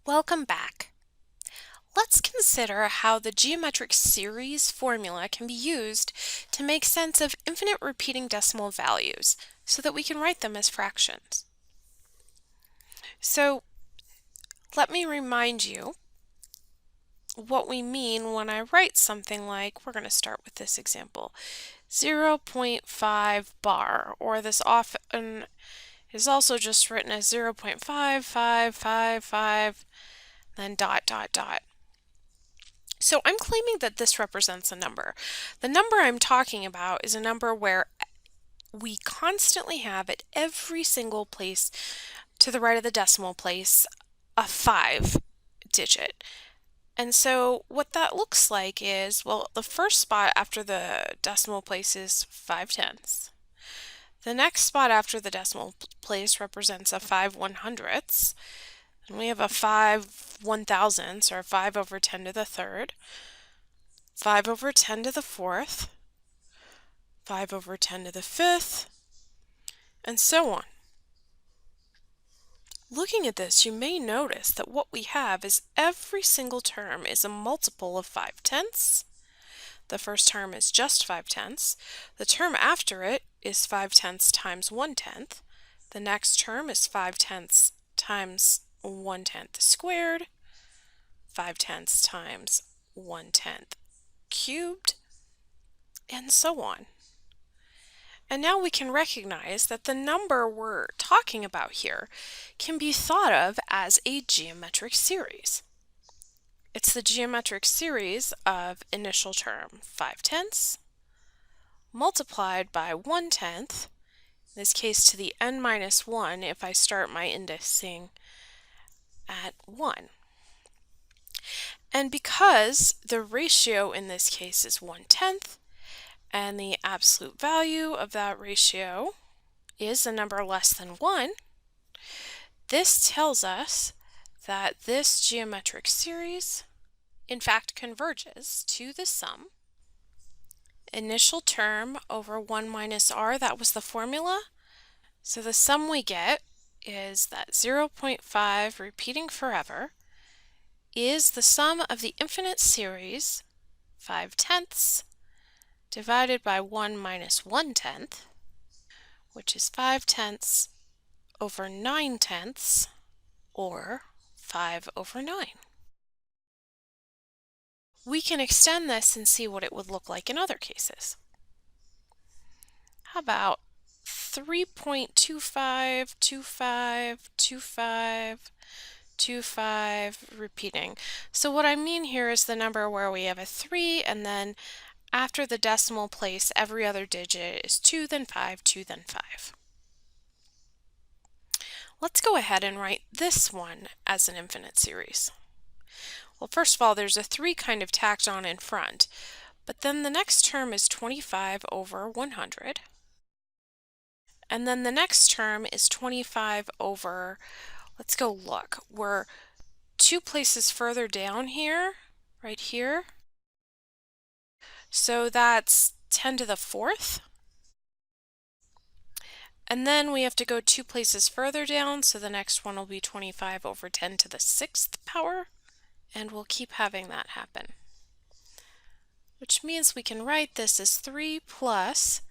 Welcome back. Let's consider how the geometric series formula can be used to make sense of infinite repeating decimal values so that we can write them as fractions. So let me remind you what we mean when I write something like, we're going to start with this example, 0.5 bar, or this often is also just written as 0.5555, then dot dot dot. So I'm claiming that this represents a number. The number I'm talking about is a number where we constantly have at every single place to the right of the decimal place a 5 digit. And so what that looks like is, well, the first spot after the decimal place is 5/10. The next spot after the decimal place represents a 5/100ths. And we have a 5/1000ths, or 5 over 10 to the third. 5 over 10 to the fourth, 5 over 10 to the fifth, and so on. Looking at this, you may notice that what we have is every single term is a multiple of 5/10. The first term is just 5/10. The term after it is 5/10 times 1/10. The next term is 5/10 times 1/10 squared, 5/10 times 1/10 cubed, and so on. And now we can recognize that the number we're talking about here can be thought of as a geometric series. It's the geometric series of initial term 5/10 multiplied by 1/10, in this case to the n minus 1 if I start my indexing at 1. And because the ratio in this case is 1/10, and the absolute value of that ratio is a number less than 1, this tells us that this geometric series in fact converges to the sum initial term over 1 minus r, that was the formula. So the sum we get is that 0.5 repeating forever is the sum of the infinite series 5/10 divided by 1 minus 1/10, which is 5/10 over 9/10, or 5 over 9. We can extend this and see what it would look like in other cases. How about 3.25252525 repeating? So what I mean here is the number where we have a 3, and then after the decimal place, every other digit is 2, then 5, 2, then 5. Let's go ahead and write this one as an infinite series. Well, first of all, there's a 3 kind of tacked on in front, but then the next term is 25 over 100. And then the next term is 25 over, let's go look, we're 2 places further down here, right here. So that's 10 to the 4th. And then we have to go 2 places further down, so the next one will be 25 over 10 to the 6th power, and we'll keep having that happen. Which means we can write this as 3 plus,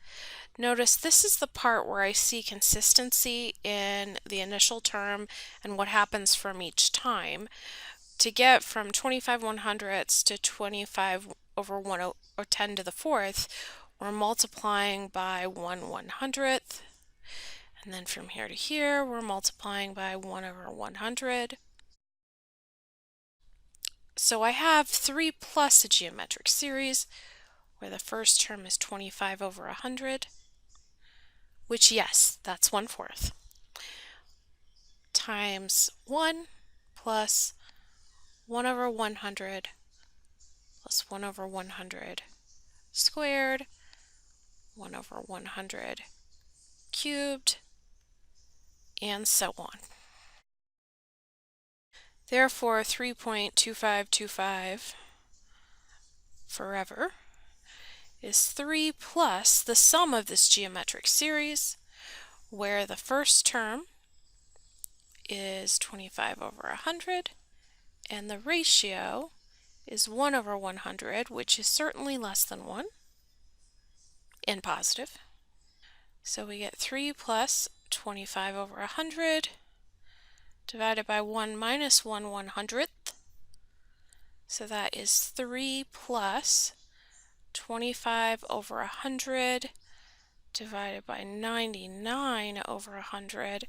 notice this is the part where I see consistency in the initial term and what happens from each time. To get from 25/100ths to 25 over 1 or 10 to the 4th, we're multiplying by 1/100th. And then from here to here, we're multiplying by 1 over 100. So I have 3 plus a geometric series where the first term is 25 over 100, which, yes, that's 1/4, times 1 plus 1 over 100 plus 1 over 100 squared, 1 over 100 cubed, and so on. Therefore, 3.2525 forever is 3 plus the sum of this geometric series, where the first term is 25 over 100, And the ratio is 1 over 100, which is certainly less than 1 and positive. So we get 3 plus 25 over 100 divided by 1 minus 1/100th. So that is 3 plus 25 over 100 divided by 99 over 100.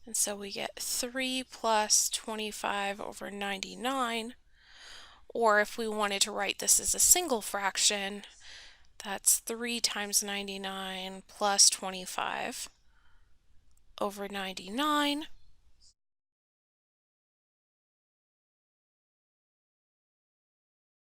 And so we get 3 plus 25 over 99. Or if we wanted to write this as a single fraction, that's 3 times 99 plus 25 over 99.